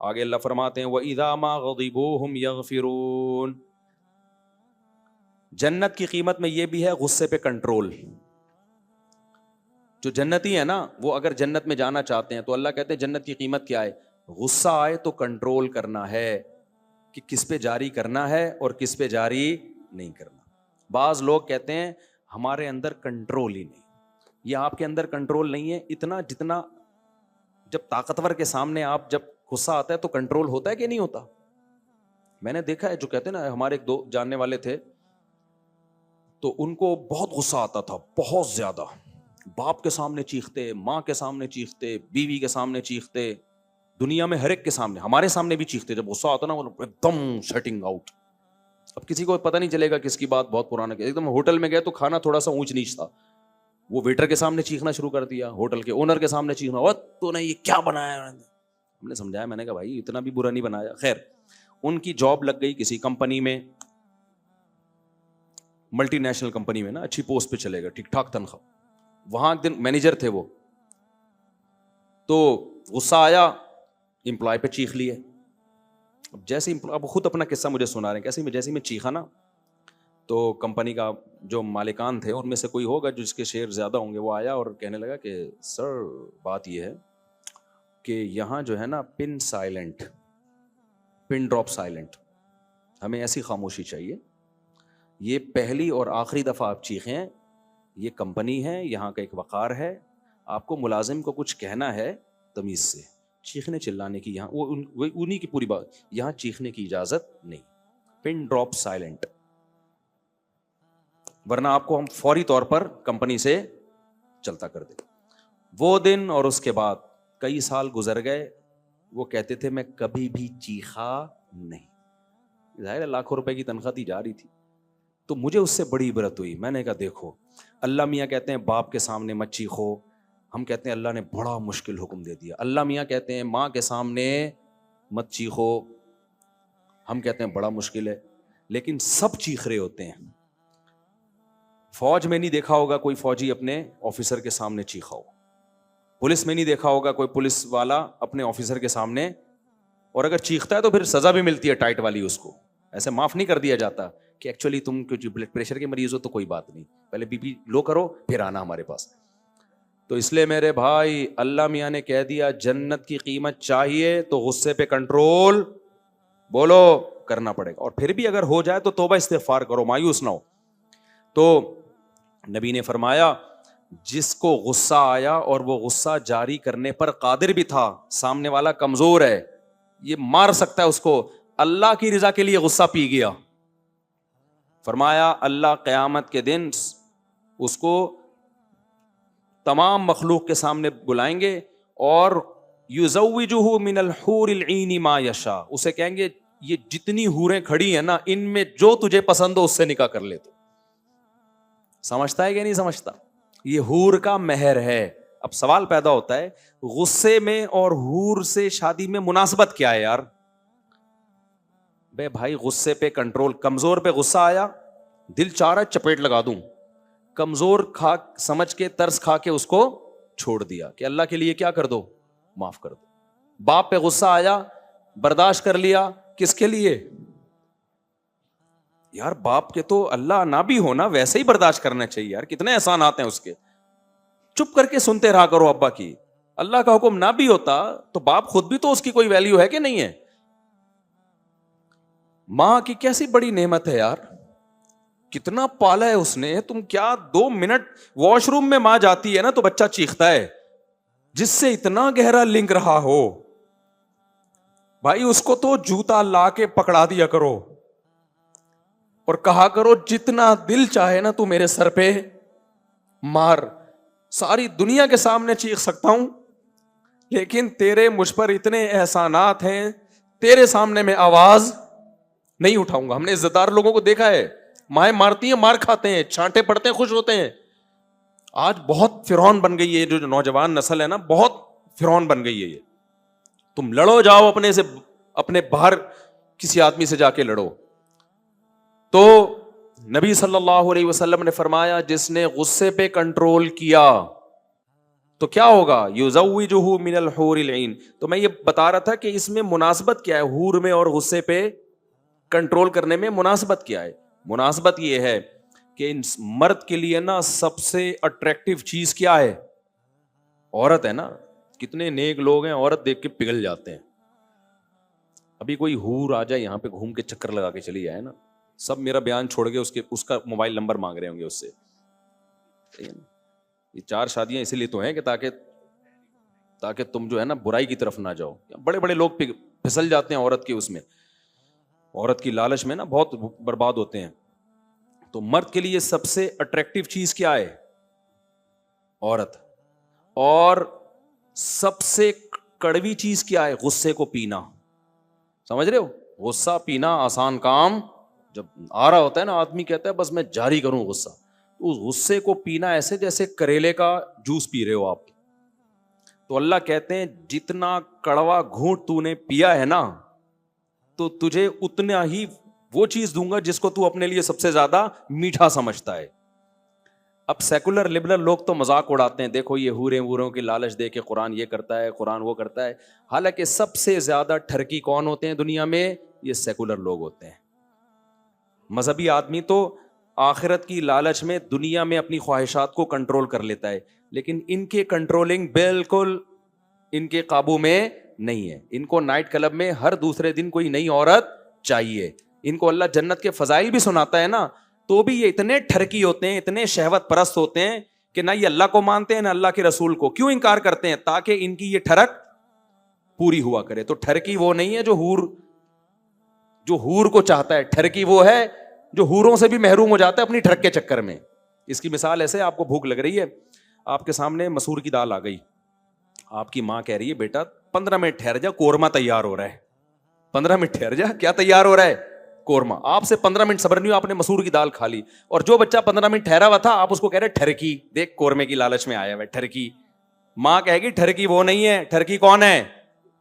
آگے اللہ فرماتے ہیں وَإِذَا مَا غَضِبُوا هُمْ يَغْفِرُونَ. جنت کی قیمت میں یہ بھی ہے غصے پہ کنٹرول. جو جنتی ہے نا وہ اگر جنت میں جانا چاہتے ہیں تو اللہ کہتے ہیں جنت کی قیمت کیا ہے؟ غصہ آئے تو کنٹرول کرنا ہے کہ کس پہ جاری کرنا ہے اور کس پہ جاری نہیں کرنا. بعض لوگ کہتے ہیں ہمارے اندر کنٹرول ہی نہیں. یہ آپ کے اندر کنٹرول نہیں ہے اتنا جتنا جب طاقتور کے سامنے آپ جب غصہ آتا ہے تو کنٹرول ہوتا ہے کہ نہیں ہوتا. میں نے دیکھا ہے جو کہتے ہیں نا ہمارے ایک دو جاننے والے تھے تو ان کو بہت غصہ آتا تھا بہت زیادہ. باپ کے سامنے چیختے, ماں کے سامنے چیختے, بیوی کے سامنے چیختے, دنیا میں ہر ایک کے سامنے, ہمارے سامنے بھی چیختے. جب غصہ آتا نا وہ ایک دم شٹنگ آؤٹ. اب کسی کو پتہ نہیں چلے گا کس کی بات بہت پرانا ہے. ایک دم ہوٹل میں گئے تو کھانا تھوڑا سا اونچ نیچ تھا, وہ ویٹر کے سامنے چیخنا شروع کر دیا, ہوٹل کے اونر کے سامنے چیخنا, او تو نے یہ کیا بنایا. ہم نے سمجھایا, میں نے کہا بھائی اتنا بھی برا نہیں بنایا. خیر ان کی جاب لگ گئی کسی کمپنی میں, ملٹی نیشنل کمپنی میں نا, اچھی پوسٹ پہ چلے گا, ٹھیک ٹھاک تنخواہ. وہاں ایک دن مینیجر تھے وہ, تو غصہ آیا امپلائی پہ چیخ لیے. اب جیسے اب خود اپنا قصہ مجھے سنا رہے ہیں, جیسے میں چیخا نا تو کمپنی کا جو مالکان تھے ان میں سے کوئی ہوگا جس کے شیئر زیادہ ہوں گے, وہ آیا اور کہنے لگا کہ سر بات یہ ہے کہ یہاں جو ہے نا پن سائلنٹ, پن ڈراپ سائلنٹ, ہمیں ایسی خاموشی چاہیے. یہ پہلی اور آخری دفعہ آپ چیخیں, یہ کمپنی ہے, یہاں کا ایک وقار ہے, آپ کو ملازم کو کچھ کہنا ہے تمیز سے, چیخنے چلانے کی یہاں وہ انہی کی پوری بات, یہاں چیخنے کی اجازت نہیں. پن ڈراپ سائلنٹ, ورنہ آپ کو ہم فوری طور پر کمپنی سے چلتا کر دیں. وہ دن اور اس کے بعد کئی سال گزر گئے, وہ کہتے تھے میں کبھی بھی چیخا نہیں. ظاہر ہے لاکھوں روپے کی تنخواہ دی جا رہی تھی. تو مجھے اس سے بڑی عبرت ہوئی. میں نے کہا دیکھو اللہ میاں کہتے ہیں باپ کے سامنے مت چیخو, ہم کہتے ہیں اللہ نے بڑا مشکل حکم دے دیا. اللہ میاں کہتے ہیں ماں کے سامنے مت چیخو, ہم کہتے ہیں بڑا مشکل ہے, لیکن سب چیخ رہے ہوتے ہیں. فوج میں نہیں دیکھا ہوگا کوئی فوجی اپنے آفیسر کے سامنے چیخا ہو, پولیس میں نہیں دیکھا ہوگا کوئی پولیس والا اپنے آفیسر کے سامنے, اور اگر چیختا ہے تو پھر سزا بھی ملتی ہے ٹائٹ والی, اس کو ایسے معاف نہیں کر دیا جاتا کہ ایکچولی تم بلڈ پریشر کے مریض ہو تو کوئی بات نہیں, پہلے بی پی لو کرو پھر آنا ہمارے پاس. تو اس لیے میرے بھائی اللہ میاں نے کہہ دیا جنت کی قیمت چاہیے تو غصے پہ کنٹرول بولو کرنا پڑے گا, اور پھر بھی اگر ہو جائے تو توبہ استغفار کرو, مایوس نہ ہو. تو نبی نے فرمایا جس کو غصہ آیا اور وہ غصہ جاری کرنے پر قادر بھی تھا, سامنے والا کمزور ہے, یہ مار سکتا ہے اس کو, اللہ کی رضا کے لیے غصہ پی گیا, فرمایا اللہ قیامت کے دن اس کو تمام مخلوق کے سامنے بلائیں گے اور یزوجہ من الحور العین ما یشاء, اسے کہیں گے یہ جتنی حوریں کھڑی ہیں نا ان میں جو تجھے پسند ہو اس سے نکاح کر لے. تو سمجھتا ہے کہ نہیں سمجھتا, یہ حور کا مہر ہے. اب سوال پیدا ہوتا ہے غصے میں اور حور سے شادی میں مناسبت کیا ہے یار؟ بے بھائی غصے پہ کنٹرول, کمزور پہ غصہ آیا دل چاہ رہا ہے چپیٹ لگا دوں, کمزور کھا سمجھ کے ترس کھا کے اس کو چھوڑ دیا کہ اللہ کے لیے کیا کر دو, معاف کر دو. باپ پہ غصہ آیا برداشت کر لیا, کس کے لیے یار؟ باپ کے تو اللہ نہ بھی ہونا ویسے ہی برداشت کرنا چاہیے یار, کتنے احسانات ہیں اس کے, چپ کر کے سنتے رہا کرو ابا کی. اللہ کا حکم نہ بھی ہوتا تو باپ خود بھی تو اس کی کوئی ویلیو ہے کہ نہیں ہے؟ ماں کی کیسی بڑی نعمت ہے یار, کتنا پالا ہے اس نے. تم کیا 2 منٹ واش روم میں ماں جاتی ہے نا تو بچہ چیختا ہے, جس سے اتنا گہرا لنک رہا ہو بھائی اس کو تو جوتا لا کے پکڑا دیا کرو اور کہا کرو جتنا دل چاہے نا تو میرے سر پہ مار, ساری دنیا کے سامنے چیخ سکتا ہوں لیکن تیرے مجھ پر اتنے احسانات ہیں, تیرے سامنے میں آواز نہیں اٹھاؤں گا. ہم نے عزت دار لوگوں کو دیکھا ہے مائیں مارتی ہیں مار کھاتے ہیں, چھانٹے پڑتے ہیں خوش ہوتے ہیں. آج بہت فرعون بن گئی ہے جو نوجوان نسل ہے نا, بہت فرعون بن گئی ہے یہ. تم لڑو جاؤ اپنے سے, اپنے باہر کسی آدمی سے جا کے لڑو. تو نبی صلی اللہ علیہ وسلم نے فرمایا جس نے غصے پہ کنٹرول کیا تو کیا ہوگا؟ یزوجہ من الحور العین. تو میں یہ بتا رہا تھا کہ اس میں مناسبت کیا ہے، حور میں اور غصے پہ کنٹرول کرنے میں مناسبت کیا ہے؟ مناسبت یہ ہے کہ مرد کے لیے نا سب سے اٹریکٹیو چیز کیا ہے؟ عورت ہے نا. کتنے نیک لوگ ہیں عورت دیکھ کے پگھل جاتے ہیں. ابھی کوئی حور آ جائے یہاں پہ گھوم کے چکر لگا کے چلی جائے نا، سب میرا بیان چھوڑ کے اس کا موبائل نمبر مانگ رہے ہوں گے اس سے. یہ 4 شادیاں اسی لیے تو ہیں کہ تاکہ تم جو ہے نا برائی کی طرف نہ جاؤ. بڑے بڑے لوگ پھسل جاتے ہیں عورت کے اس میں، عورت کی لالچ میں نا بہت برباد ہوتے ہیں. تو مرد کے لیے سب سے اٹریکٹیو چیز کیا ہے؟ عورت. اور سب سے کڑوی چیز کیا ہے؟ غصے کو پینا. سمجھ رہے ہو؟ غصہ پینا آسان کام جب آ رہا ہوتا ہے نا، آدمی کہتا ہے بس میں جاری کروں غصہ. اس غصے کو پینا ایسے جیسے کریلے کا جوس پی رہے ہو آپ. تو اللہ کہتے ہیں جتنا کڑوا گھونٹ تو نے پیا ہے نا، تو تجھے اتنا ہی وہ چیز دوں گا جس کو تو اپنے لیے سب سے زیادہ میٹھا سمجھتا ہے. اب سیکولر لبرل لوگ تو مذاق اڑاتے ہیں، دیکھو یہ حوریں ووروں کی لالچ دے کے قرآن یہ کرتا ہے، قرآن وہ کرتا ہے. حالانکہ سب سے زیادہ ٹھرکی کون ہوتے ہیں دنیا میں؟ یہ سیکولر لوگ ہوتے ہیں. مذہبی آدمی تو آخرت کی لالچ میں دنیا میں اپنی خواہشات کو کنٹرول کر لیتا ہے، لیکن ان کے کنٹرولنگ بالکل ان کے قابو میں نہیں ہے. ان کو نائٹ کلب میں ہر دوسرے دن کوئی نئی عورت چاہیے. ان کو اللہ جنت کے فضائل بھی سناتا ہے نا، تو بھی یہ اتنے ٹھرکی ہوتے ہیں، اتنے شہوت پرست ہوتے ہیں کہ نہ یہ اللہ کو مانتے ہیں نہ اللہ کے رسول کو. کیوں انکار کرتے ہیں؟ تاکہ ان کی یہ ٹھرک پوری ہوا کرے. تو ٹھرکی وہ نہیں ہے جو حور کو چاہتا ہے، ٹھرکی وہ ہے جو حوروں سے بھی محروم ہو جاتا ہے اپنی ٹھرک کے چکر میں. اس کی مثال ایسے، آپ کو بھوک لگ رہی ہے، آپ کے سامنے مسور کی دال آ گئی، آپ کی ماں کہہ رہی ہے بیٹا 15 منٹ ٹھہر جا، قورمہ تیار ہو رہا ہے. 15 منٹ ٹھہر جا، کیا تیار ہو رہا ہے؟ قورمہ. آپ سے 15 منٹ صبر نہیں ہوا، آپ نے مسور کی دال کھا لی. اور جو بچہ 15 منٹ ٹھہرا ہوا تھا آپ اس کو کہہ رہے ٹھرکی، دیکھ قورمے کی لالچ میں آیا ہوا ہے ٹھرکی. ماں کہے گی ٹھرکی وہ نہیں ہے، ٹھرکی کون ہے؟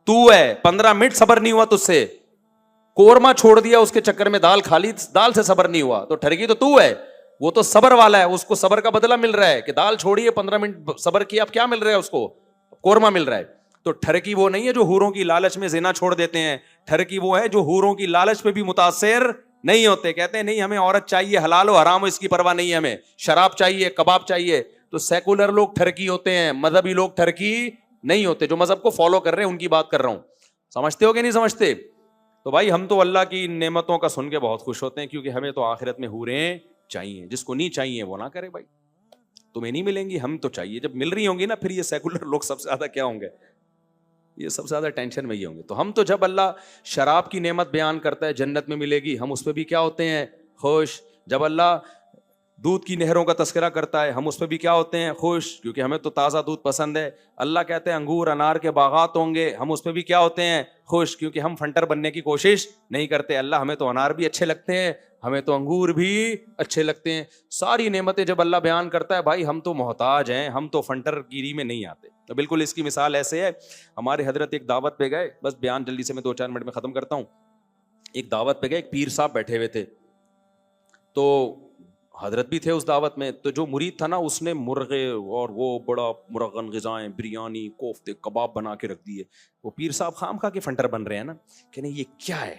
تو ہے. 15 منٹ صبر نہیں ہوا تجھ سے، قورمہ چھوڑ دیا اس کے چکر میں، دال کھا لی، دال سے صبر نہیں ہوا، تو ٹھرکی تو ہے. وہ تو صبر والا ہے، اس کو صبر کا بدلہ مل رہا ہے کہ دال چھوڑی ہے، 15 منٹ صبر کیا، اب کیا مل رہا ہے اس کو؟ قورمہ مل رہا ہے. تو ٹھرکی وہ نہیں ہے جو حوروں کی لالچ میں زنا چھوڑ دیتے ہیں. ٹھرکی وہ ہے جو حوروں کی لالچ پہ بھی متاثر نہیں ہوتے، کہتے ہیں نہیں ہمیں عورت چاہیے، حلال ہو حرام ہو اس کی پرواہ نہیں ہے، ہمیں شراب چاہیے، کباب چاہیے. تو سیکولر لوگ ٹھرکی ہوتے ہیں، مذہبی لوگ ٹھرکی نہیں ہوتے. جو مذہب کو فالو کر رہے ہیں ان کی بات کر رہا ہوں. سمجھتے ہو کہ نہیں سمجھتے؟ تو بھائی ہم تو اللہ کی نعمتوں کا سن کے بہت خوش ہوتے ہیں، کیونکہ ہمیں تو آخرت میں حوریں چاہیے. جس کو نہیں چاہیے وہ نہ کرے بھائی، تمہیں نہیں ملیں گی، ہم تو چاہیے. جب مل رہی ہوں گی نا پھر یہ سیکولر لوگ سب سے زیادہ کیا ہوں گے؟ یہ سب سے زیادہ ٹینشن میں ہی ہوں گے. تو ہم تو جب اللہ شراب کی نعمت بیان کرتا ہے جنت میں ملے گی، ہم اس پہ بھی کیا ہوتے ہیں؟ خوش. جب اللہ دودھ کی نہروں کا تذکرہ کرتا ہے ہم اس پہ بھی کیا ہوتے ہیں؟ خوش، کیونکہ ہمیں تو تازہ دودھ پسند ہے. اللہ کہتے ہیں انگور انار کے باغات ہوں گے، ہم اس پہ بھی کیا ہوتے ہیں؟ خوش، کیونکہ ہم فنٹر بننے کی کوشش نہیں کرتے. اللہ ہمیں تو انار بھی اچھے لگتے ہیں، ہمیں تو انگور بھی اچھے لگتے ہیں. ساری نعمتیں جب اللہ بیان کرتا ہے بھائی ہم تو محتاج ہیں، ہم تو فنٹر گیری میں نہیں آتے. تو بالکل اس کی مثال ایسے ہے، ہمارے حضرت ایک دعوت پہ گئے، بس بیان جلدی سے میں 2-4 منٹ میں ختم کرتا ہوں. ایک دعوت پہ گئے، ایک پیر صاحب بیٹھے ہوئے تھے، تو حضرت بھی تھے اس دعوت میں. تو جو مرید تھا نا اس نے مرغے اور وہ بڑا مرغن غذائیں، بریانی، کوفتے، کباب بنا کے رکھ دیے. وہ پیر صاحب خام خواہ کے فنٹر بن رہے ہیں نا کہ نہیں یہ کیا ہے،